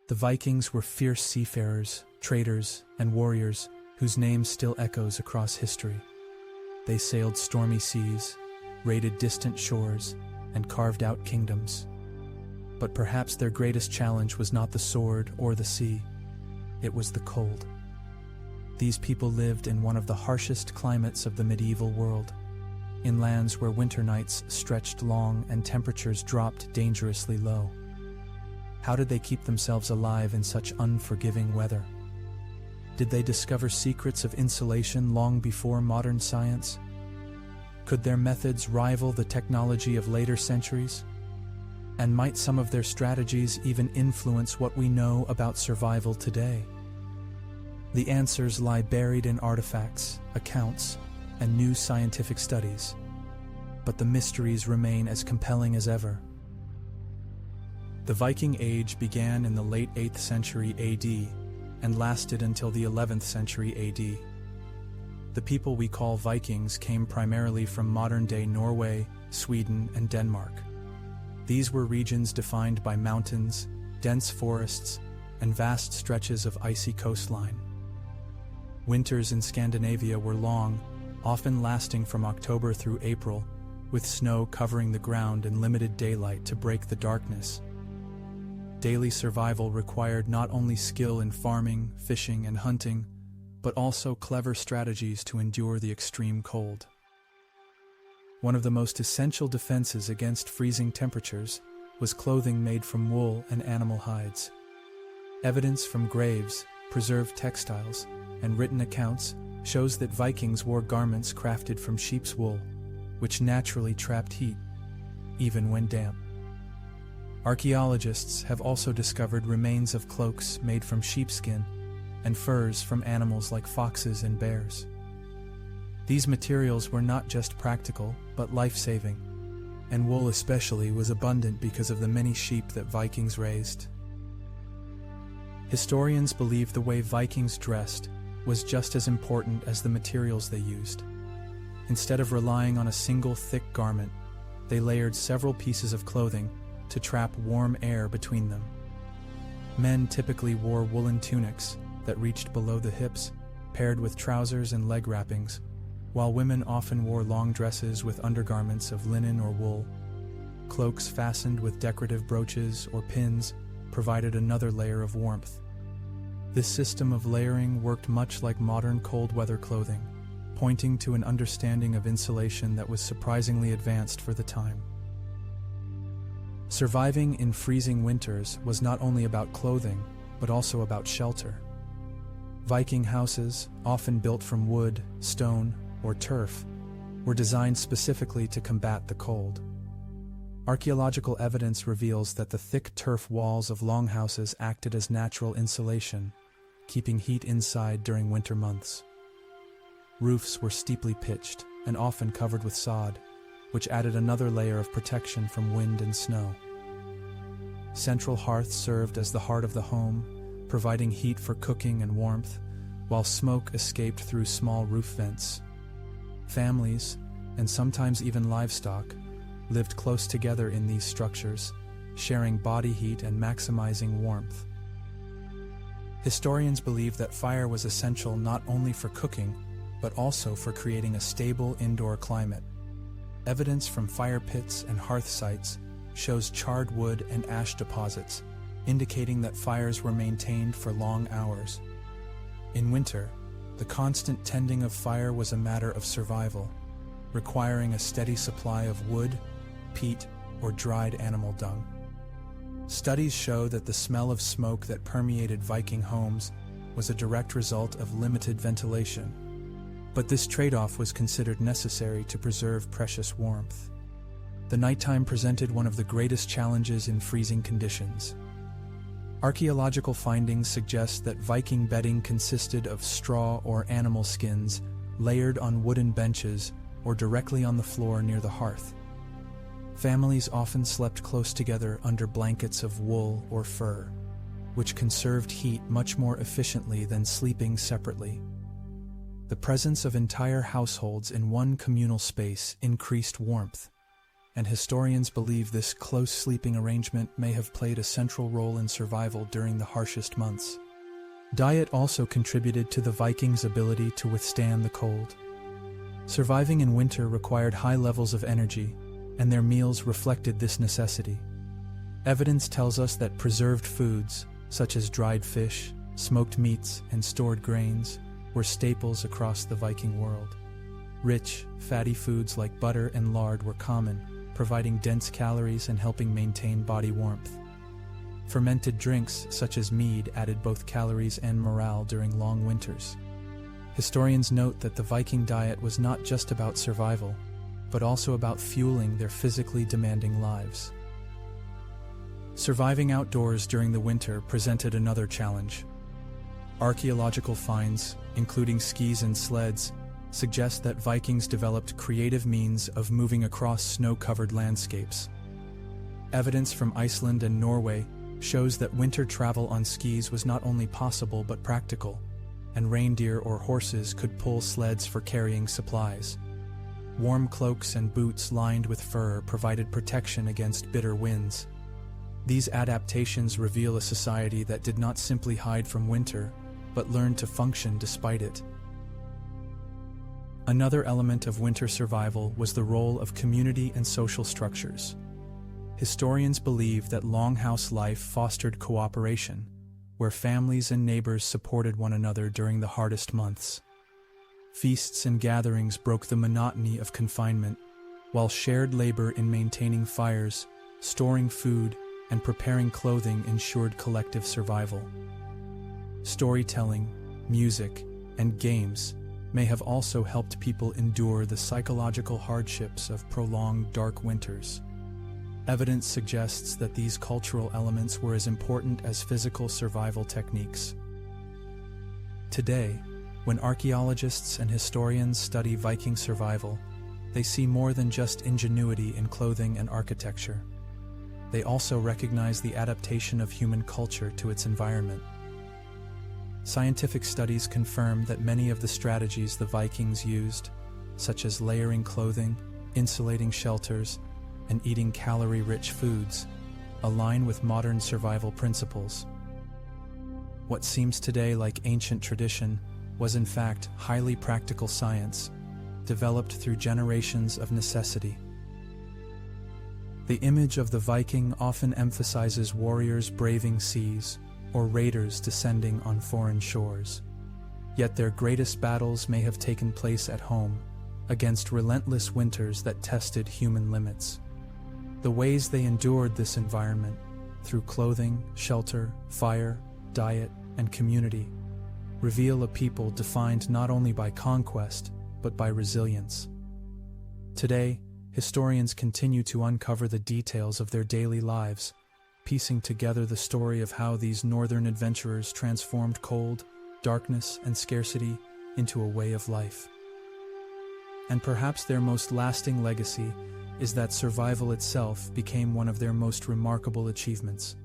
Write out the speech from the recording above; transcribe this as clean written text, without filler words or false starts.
The Vikings were fierce seafarers, traders, and warriors whose name still echoes across history. They sailed stormy seas, raided distant shores, and carved out kingdoms. But perhaps their greatest challenge was not the sword or the sea. It was the cold. These people lived in one of the harshest climates of the medieval world, in lands where winter nights stretched long and temperatures dropped dangerously low. How did they keep themselves alive in such unforgiving weather? Did they discover secrets of insulation long before modern science? Could their methods rival the technology of later centuries? And might some of their strategies even influence what we know about survival today? The answers lie buried in artifacts, accounts, and new scientific studies. But the mysteries remain as compelling as ever. The Viking Age began in the late 8th century AD and lasted until the 11th century AD. The people we call Vikings came primarily from modern-day Norway, Sweden, and Denmark. These were regions defined by mountains, dense forests, and vast stretches of icy coastline. Winters in Scandinavia were long, often lasting from October through April, with snow covering the ground and limited daylight to break the darkness. Daily survival required not only skill in farming, fishing, and hunting, but also clever strategies to endure the extreme cold. One of the most essential defenses against freezing temperatures was clothing made from wool and animal hides. Evidence from graves, preserved textiles, and written accounts shows that Vikings wore garments crafted from sheep's wool, which naturally trapped heat, even when damp. Archaeologists have also discovered remains of cloaks made from sheepskin and furs from animals like foxes and bears. These materials were not just practical, but life-saving, and wool especially was abundant because of the many sheep that Vikings raised. Historians believe the way Vikings dressed was just as important as the materials they used. Instead of relying on a single thick garment, they layered several pieces of clothing to trap warm air between them. Men typically wore woolen tunics that reached below the hips, paired with trousers and leg wrappings, while women often wore long dresses with undergarments of linen or wool. Cloaks fastened with decorative brooches or pins provided another layer of warmth. This system of layering worked much like modern cold weather clothing, pointing to an understanding of insulation that was surprisingly advanced for the time. Surviving in freezing winters was not only about clothing, but also about shelter. Viking houses, often built from wood, stone, or turf, were designed specifically to combat the cold. Archaeological evidence reveals that the thick turf walls of longhouses acted as natural insulation, keeping heat inside during winter months. Roofs were steeply pitched and often covered with sod, which added another layer of protection from wind and snow. Central hearths served as the heart of the home, providing heat for cooking and warmth, while smoke escaped through small roof vents. Families, and sometimes even livestock, lived close together in these structures, sharing body heat and maximizing warmth. Historians believe that fire was essential not only for cooking, but also for creating a stable indoor climate. Evidence from fire pits and hearth sites shows charred wood and ash deposits, indicating that fires were maintained for long hours. In winter, the constant tending of fire was a matter of survival, requiring a steady supply of wood, peat, or dried animal dung. Studies show that the smell of smoke that permeated Viking homes was a direct result of limited ventilation, but this trade-off was considered necessary to preserve precious warmth. The nighttime presented one of the greatest challenges in freezing conditions. Archaeological findings suggest that Viking bedding consisted of straw or animal skins layered on wooden benches or directly on the floor near the hearth. Families often slept close together under blankets of wool or fur, which conserved heat much more efficiently than sleeping separately. The presence of entire households in one communal space increased warmth, and historians believe this close sleeping arrangement may have played a central role in survival during the harshest months. Diet also contributed to the Vikings' ability to withstand the cold. Surviving in winter required high levels of energy, and their meals reflected this necessity. Evidence tells us that preserved foods, such as dried fish, smoked meats, and stored grains, were staples across the Viking world. Rich, fatty foods like butter and lard were common, providing dense calories and helping maintain body warmth. Fermented drinks, such as mead, added both calories and morale during long winters. Historians note that the Viking diet was not just about survival, but also about fueling their physically demanding lives. Surviving outdoors during the winter presented another challenge. Archaeological finds, including skis and sleds, suggest that Vikings developed creative means of moving across snow-covered landscapes. Evidence from Iceland and Norway shows that winter travel on skis was not only possible but practical, and reindeer or horses could pull sleds for carrying supplies. Warm cloaks and boots lined with fur provided protection against bitter winds. These adaptations reveal a society that did not simply hide from winter, but learned to function despite it. Another element of winter survival was the role of community and social structures. Historians believe that longhouse life fostered cooperation, where families and neighbors supported one another during the hardest months. Feasts and gatherings broke the monotony of confinement, while shared labor in maintaining fires, storing food, and preparing clothing ensured collective survival. Storytelling, music, and games may have also helped people endure the psychological hardships of prolonged dark winters. Evidence suggests that these cultural elements were as important as physical survival techniques. Today, when archaeologists and historians study Viking survival, they see more than just ingenuity in clothing and architecture. They also recognize the adaptation of human culture to its environment. Scientific studies confirm that many of the strategies the Vikings used, such as layering clothing, insulating shelters, and eating calorie-rich foods, align with modern survival principles. What seems today like ancient tradition was in fact highly practical science, developed through generations of necessity. The image of the Viking often emphasizes warriors braving seas or raiders descending on foreign shores. Yet their greatest battles may have taken place at home, against relentless winters that tested human limits. The ways they endured this environment, through clothing, shelter, fire, diet, and community, reveal a people defined not only by conquest, but by resilience. Today, historians continue to uncover the details of their daily lives, piecing together the story of how these northern adventurers transformed cold, darkness, and scarcity into a way of life. And perhaps their most lasting legacy is that survival itself became one of their most remarkable achievements.